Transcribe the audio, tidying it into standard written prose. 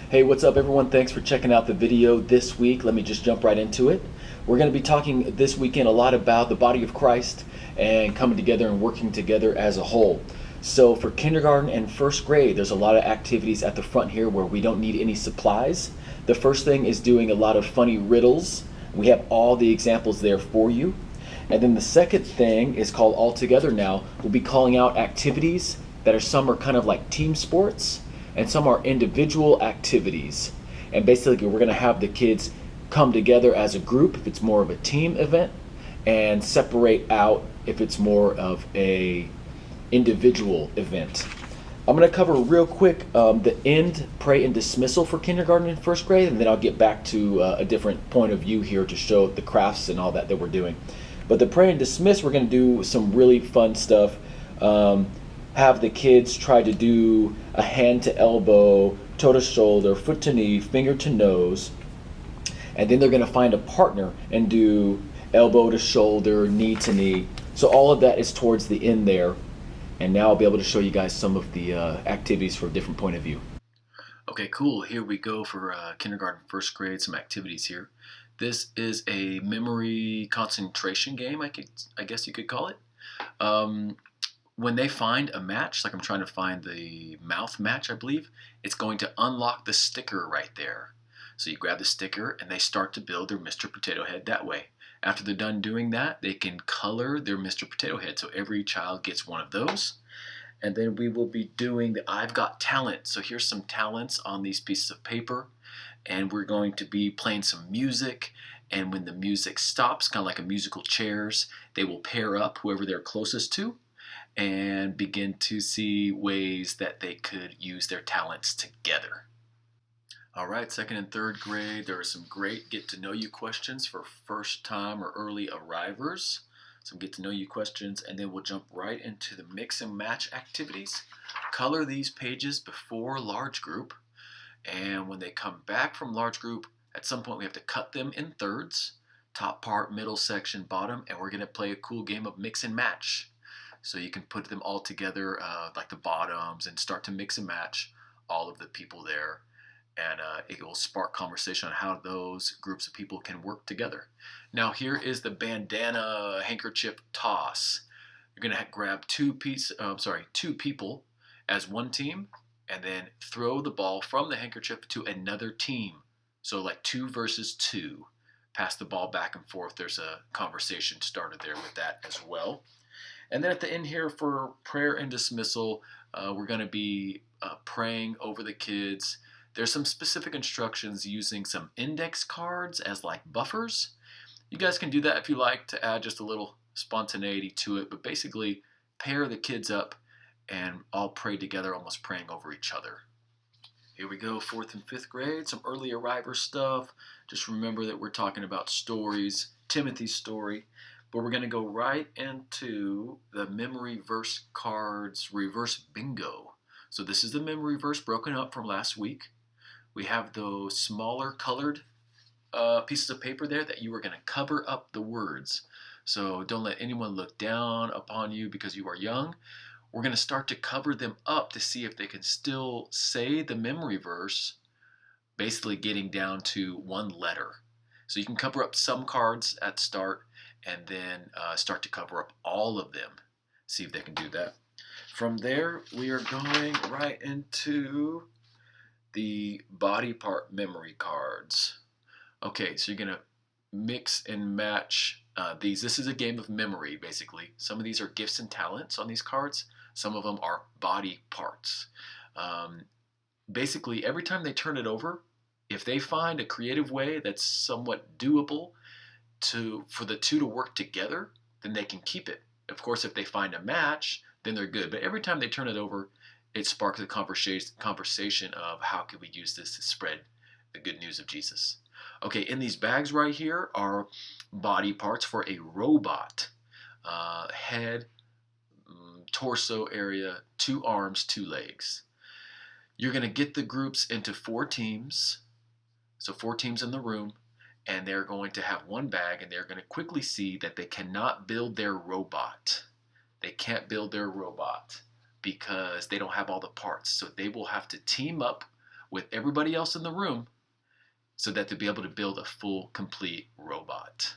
Hey, what's up everyone? Thanks for checking out the video this week. Let me just jump right into it. We're going to be talking this weekend a lot about the body of Christ and coming together and working together as a whole. So for kindergarten and first grade, there's a lot of activities at the front here where we don't need any supplies. The first thing is doing a lot of funny riddles. We have all the examples there for you. And then the second thing is called All Together Now. We'll be calling out activities that are some are kind of like team sports and some are individual activities. And basically, we're going to have the kids come together as a group if it's more of a team event, and separate out if it's more of a individual event. I'm going to cover real quick the end, pray, and dismissal for kindergarten and first grade, and then I'll get back to a different point of view here to show the crafts and all that we're doing. But the pray and dismiss, we're going to do some really fun stuff. Have the kids try to do a hand to elbow, toe to shoulder, foot to knee, finger to nose, and then they're going to find a partner and do elbow to shoulder, knee to knee. So all of that is towards the end there. And now I'll be able to show you guys some of the activities from a different point of view. Okay, cool. Here we go for kindergarten, first grade, some activities here. This is a memory concentration game, I guess you could call it. When they find a match, like I'm trying to find the mouth match, I believe, it's going to unlock the sticker right there. So you grab the sticker and they start to build their Mr. Potato Head that way. After they're done doing that, they can color their Mr. Potato Head. So every child gets one of those. And then we will be doing the I've Got Talent. So here's some talents on these pieces of paper. And we're going to be playing some music. And when the music stops, kind of like a musical chairs, they will pair up whoever they're closest to and begin to see ways that they could use their talents together. All right, second and third grade, there are some great get to know you questions for first time or early arrivers. Some get to know you questions, and then we'll jump right into the mix and match activities. Color these pages before large group, and when they come back from large group, at some point we have to cut them in thirds, top part, middle section, bottom, and we're going to play a cool game of mix and match. So you can put them all together, like the bottoms, and start to mix and match all of the people there. And it will spark conversation on how those groups of people can work together. Now here is the bandana handkerchief toss. You're going to grab two people as one team, and then throw the ball from the handkerchief to another team. So like 2 versus 2. Pass the ball back and forth. There's a conversation started there with that as well. And then at the end here for prayer and dismissal, we're going to be praying over the kids. There's some specific instructions using some index cards as like buffers. You guys can do that if you like to add just a little spontaneity to it, but basically pair the kids up and all pray together, almost praying over each other. Here we go, 4th and 5th grade, some early arriver stuff. Just remember that we're talking about stories, Timothy's story. But we're going to go right into the memory verse cards reverse bingo. So this is the memory verse broken up from last week. We have those smaller colored pieces of paper there that you are going to cover up the words. So don't let anyone look down upon you because you are young. We're going to start to cover them up to see if they can still say the memory verse, basically getting down to one letter. So you can cover up some cards at start, and then start to cover up all of them. See if they can do that. From there, we are going right into the body part memory cards. Okay, so you're going to mix and match these. This is a game of memory, basically. Some of these are gifts and talents on these cards. Some of them are body parts. Basically, every time they turn it over, if they find a creative way that's somewhat doable for the two to work together, then they can keep it. Of course, if they find a match, then they're good. But every time they turn it over, it sparks a conversation of how can we use this to spread the good news of Jesus. Okay, in these bags right here are body parts for a robot. Head, torso area, 2 arms, 2 legs. You're going to get the groups into 4 teams. So 4 teams in the room. And they're going to have one bag, and they're going to quickly see that they cannot build their robot. They can't build their robot because they don't have all the parts. So they will have to team up with everybody else in the room so that they'll be able to build a full, complete robot.